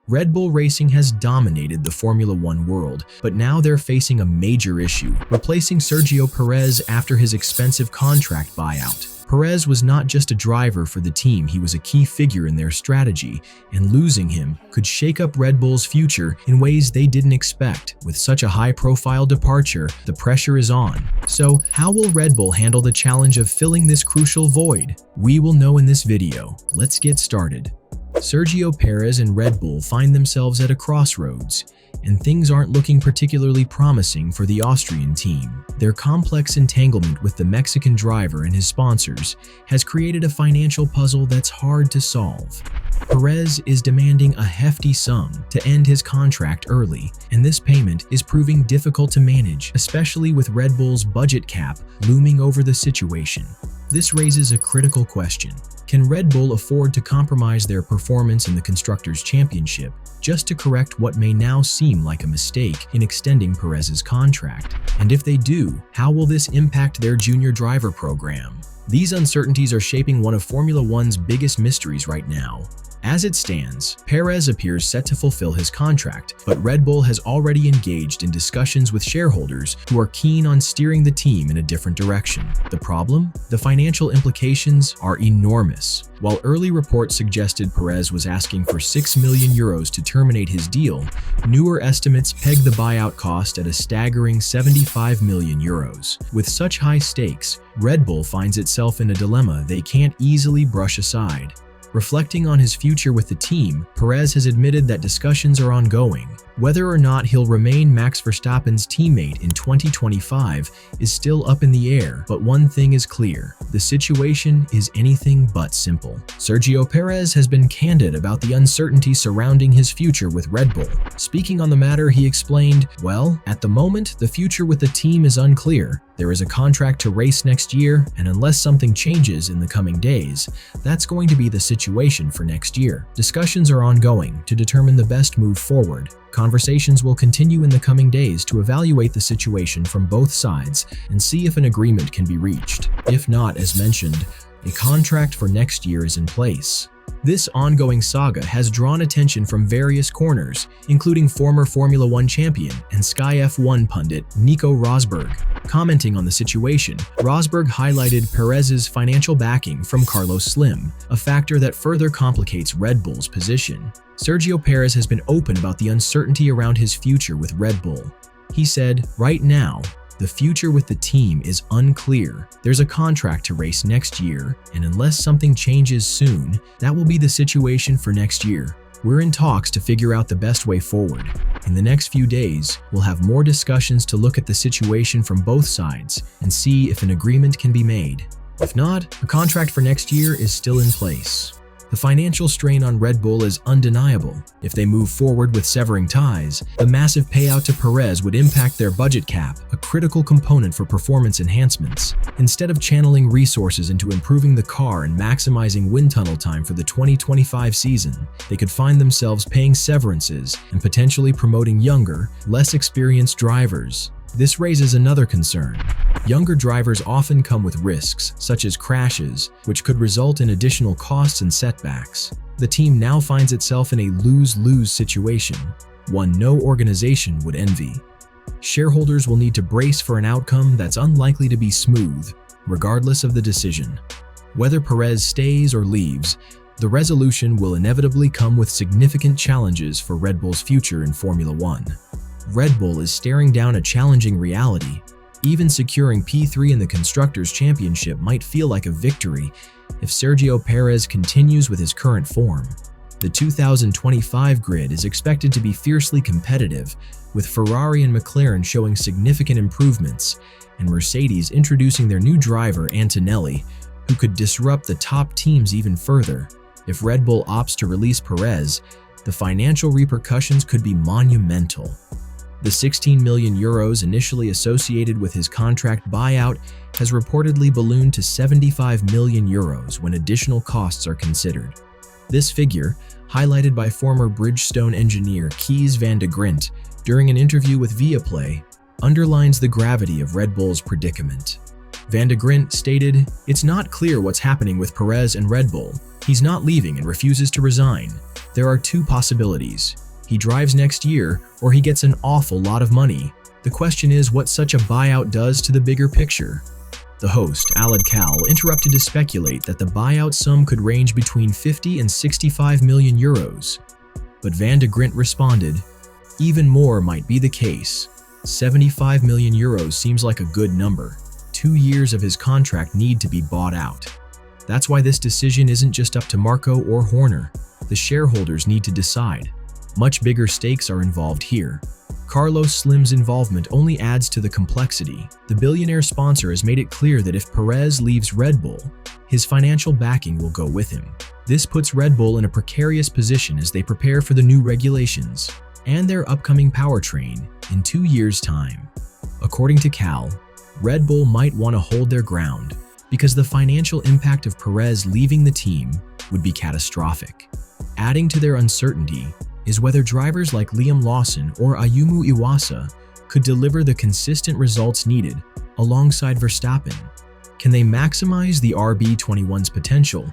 Red Bull Racing has dominated the Formula One world, but now they're facing a major issue, replacing Sergio Perez after his expensive contract buyout. Perez was not just a driver for the team, he was a key figure in their strategy, and losing him could shake up Red Bull's future in ways they didn't expect. With such a high-profile departure, the pressure is on. So, how will Red Bull handle the challenge of filling this crucial void? We will know in this video. Let's get started. Sergio Perez and Red Bull find themselves at a crossroads, and things aren't looking particularly promising for the Austrian team. Their complex entanglement with the Mexican driver and his sponsors has created a financial puzzle that's hard to solve. Perez is demanding a hefty sum to end his contract early, and this payment is proving difficult to manage, especially with Red Bull's budget cap looming over the situation. This raises a critical question. Can Red Bull afford to compromise their performance in the Constructors' Championship just to correct what may now seem like a mistake in extending Perez's contract? And if they do, how will this impact their junior driver program? These uncertainties are shaping one of Formula One's biggest mysteries right now. As it stands, Perez appears set to fulfill his contract, but Red Bull has already engaged in discussions with shareholders who are keen on steering the team in a different direction. The problem? The financial implications are enormous. While early reports suggested Perez was asking for €6 million to terminate his deal, newer estimates peg the buyout cost at a staggering €75 million. With such high stakes, Red Bull finds itself in a dilemma they can't easily brush aside. Reflecting on his future with the team, Perez has admitted that discussions are ongoing. Whether or not he'll remain Max Verstappen's teammate in 2025 is still up in the air, but one thing is clear: the situation is anything but simple. Sergio Perez has been candid about the uncertainty surrounding his future with Red Bull. Speaking on the matter, he explained, "Well, at the moment, the future with the team is unclear. There is a contract to race next year, and unless something changes in the coming days, that's going to be the situation for next year. Discussions are ongoing to determine the best move forward. Conversations will continue in the coming days to evaluate the situation from both sides and see if an agreement can be reached. If not, as mentioned, a contract for next year is in place." This ongoing saga has drawn attention from various corners, including former Formula One champion and Sky F1 pundit Nico Rosberg. Commenting on the situation, Rosberg highlighted Perez's financial backing from Carlos Slim, a factor that further complicates Red Bull's position. Sergio Perez has been open about the uncertainty around his future with Red Bull. He said, "Right now, the future with the team is unclear. There's a contract to race next year, and unless something changes soon, that will be the situation for next year. We're in talks to figure out the best way forward. In the next few days, we'll have more discussions to look at the situation from both sides and see if an agreement can be made. If not, a contract for next year is still in place." The financial strain on Red Bull is undeniable. If they move forward with severing ties, the massive payout to Perez would impact their budget cap, a critical component for performance enhancements. Instead of channeling resources into improving the car and maximizing wind tunnel time for the 2025 season, they could find themselves paying severances and potentially promoting younger, less experienced drivers. This raises another concern. Younger drivers often come with risks, such as crashes, which could result in additional costs and setbacks. The team now finds itself in a lose-lose situation, one no organization would envy. Shareholders will need to brace for an outcome that's unlikely to be smooth, regardless of the decision. Whether Perez stays or leaves, the resolution will inevitably come with significant challenges for Red Bull's future in Formula One. Red Bull is staring down a challenging reality. Even securing P3 in the Constructors' Championship might feel like a victory if Sergio Perez continues with his current form. The 2025 grid is expected to be fiercely competitive, with Ferrari and McLaren showing significant improvements, and Mercedes introducing their new driver Antonelli, who could disrupt the top teams even further. If Red Bull opts to release Perez, the financial repercussions could be monumental. The €16 million initially associated with his contract buyout has reportedly ballooned to €75 million when additional costs are considered. This figure, highlighted by former Bridgestone engineer Kees van de Grint during an interview with Viaplay, underlines the gravity of Red Bull's predicament. Van de Grint stated, "It's not clear what's happening with Perez and Red Bull. He's not leaving and refuses to resign. There are two possibilities. He drives next year, or he gets an awful lot of money. The question is what such a buyout does to the bigger picture. The host, Alad Kal, interrupted to speculate that the buyout sum could range between 50 and 65 million euros. But Van de Grint responded, even more might be the case. 75 million euros seems like a good number. 2 years of his contract need to be bought out. That's why this decision isn't just up to Marco or Horner. The shareholders need to decide. Much bigger stakes are involved here. Carlos Slim's involvement only adds to the complexity. The billionaire sponsor has made it clear that if Perez leaves Red Bull, his financial backing will go with him. This puts Red Bull in a precarious position as they prepare for the new regulations and their upcoming powertrain in 2 years' time. According to Cal, Red Bull might want to hold their ground because the financial impact of Perez leaving the team would be catastrophic. Adding to their uncertainty is whether drivers like Liam Lawson or Ayumu Iwasa could deliver the consistent results needed alongside Verstappen. Can they maximize the RB21's potential,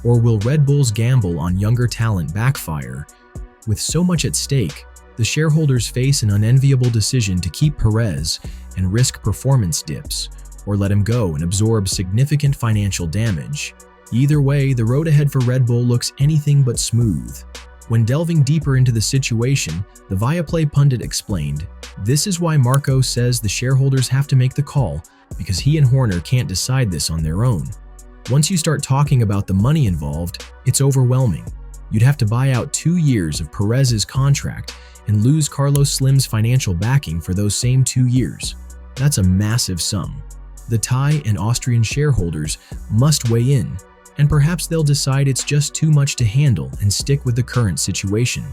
or will Red Bull's gamble on younger talent backfire? With so much at stake, the shareholders face an unenviable decision to keep Perez and risk performance dips, or let him go and absorb significant financial damage. Either way, the road ahead for Red Bull looks anything but smooth. When delving deeper into the situation, the Viaplay pundit explained, "This is why Marco says the shareholders have to make the call, because he and Horner can't decide this on their own. Once you start talking about the money involved, it's overwhelming. You'd have to buy out 2 years of Perez's contract and lose Carlos Slim's financial backing for those same 2 years. That's a massive sum. The Thai and Austrian shareholders must weigh in, and perhaps they'll decide it's just too much to handle and stick with the current situation."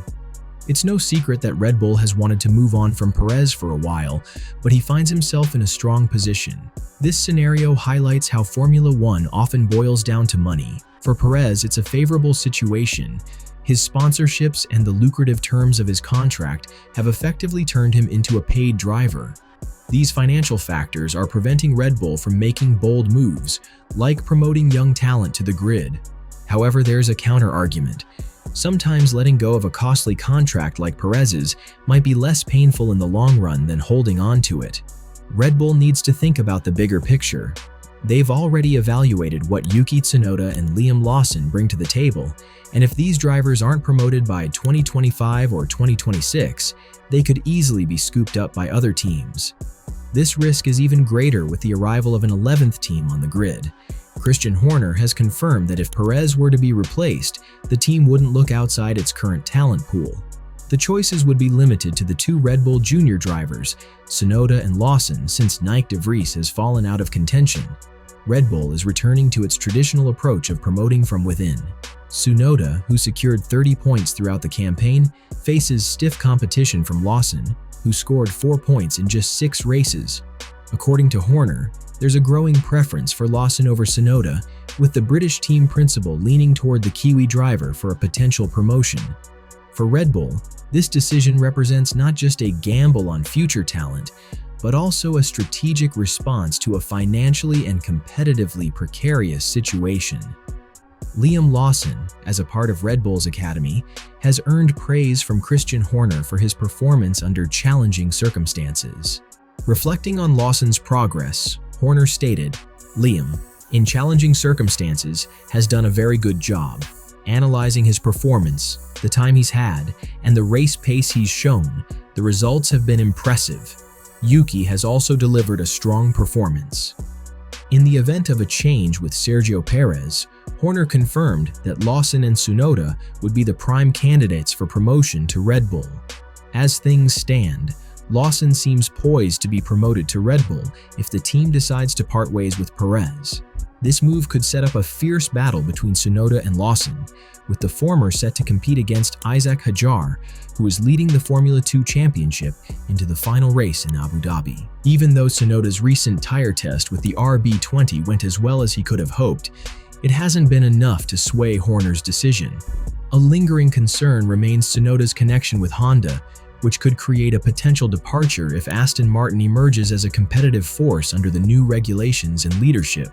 It's no secret that Red Bull has wanted to move on from Perez for a while, but he finds himself in a strong position. This scenario highlights how Formula One often boils down to money. For Perez, it's a favorable situation. His sponsorships and the lucrative terms of his contract have effectively turned him into a paid driver. These financial factors are preventing Red Bull from making bold moves, like promoting young talent to the grid. However, there's a counter-argument. Sometimes letting go of a costly contract like Perez's might be less painful in the long run than holding on to it. Red Bull needs to think about the bigger picture. They've already evaluated what Yuki Tsunoda and Liam Lawson bring to the table, and if these drivers aren't promoted by 2025 or 2026, they could easily be scooped up by other teams. This risk is even greater with the arrival of an 11th team on the grid. Christian Horner has confirmed that if Perez were to be replaced, the team wouldn't look outside its current talent pool. The choices would be limited to the 2 Red Bull junior drivers, Tsunoda and Lawson, since Nyck de Vries has fallen out of contention. Red Bull is returning to its traditional approach of promoting from within. Tsunoda, who secured 30 points throughout the campaign, faces stiff competition from Lawson, who scored 4 points in just 6 races. According to Horner, there's a growing preference for Lawson over Tsunoda, with the British team principal leaning toward the Kiwi driver for a potential promotion. For Red Bull, this decision represents not just a gamble on future talent, but also a strategic response to a financially and competitively precarious situation. Liam Lawson, as a part of Red Bull's academy, has earned praise from Christian Horner for his performance under challenging circumstances. Reflecting on Lawson's progress, Horner stated, "Liam, in challenging circumstances, has done a very good job. Analyzing his performance, the time he's had, and the race pace he's shown, the results have been impressive. Yuki has also delivered a strong performance." In the event of a change with Sergio Perez, Horner confirmed that Lawson and Tsunoda would be the prime candidates for promotion to Red Bull. As things stand, Lawson seems poised to be promoted to Red Bull if the team decides to part ways with Perez. This move could set up a fierce battle between Tsunoda and Lawson, with the former set to compete against Isaac Hadjar, who is leading the Formula 2 championship into the final race in Abu Dhabi. Even though Tsunoda's recent tire test with the RB20 went as well as he could have hoped, it hasn't been enough to sway Horner's decision. A lingering concern remains Tsunoda's connection with Honda, which could create a potential departure if Aston Martin emerges as a competitive force under the new regulations and leadership.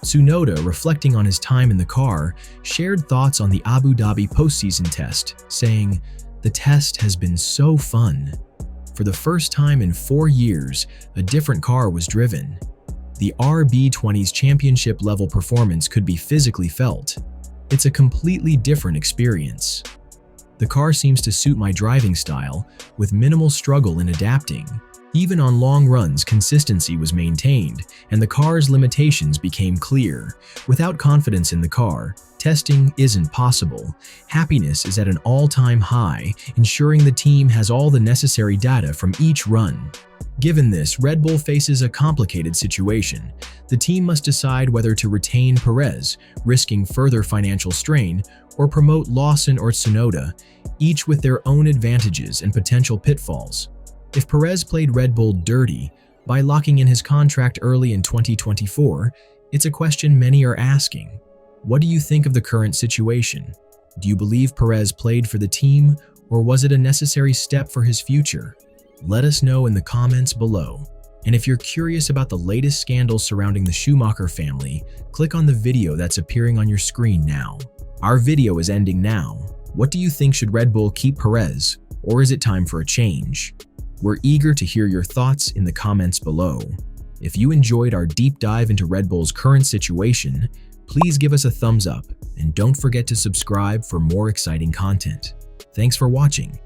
Tsunoda, reflecting on his time in the car, shared thoughts on the Abu Dhabi postseason test, saying, "The test has been so fun. For the first time in 4 years, a different car was driven. The RB20's championship-level performance could be physically felt. It's a completely different experience. The car seems to suit my driving style, with minimal struggle in adapting. Even on long runs, consistency was maintained, and the car's limitations became clear. Without confidence in the car, testing isn't possible. Happiness is at an all-time high, ensuring the team has all the necessary data from each run." Given this, Red Bull faces a complicated situation. The team must decide whether to retain Perez, risking further financial strain, or promote Lawson or Tsunoda, each with their own advantages and potential pitfalls. If Perez played Red Bull dirty by locking in his contract early in 2024, it's a question many are asking. What do you think of the current situation? Do you believe Perez played for the team, or was it a necessary step for his future? Let us know in the comments below. And if you're curious about the latest scandals surrounding the Schumacher family, click on the video that's appearing on your screen now. Our video is ending now. What do you think? Should Red Bull keep Perez, or is it time for a change? We're eager to hear your thoughts in the comments below. If you enjoyed our deep dive into Red Bull's current situation, please give us a thumbs up and don't forget to subscribe for more exciting content. Thanks for watching.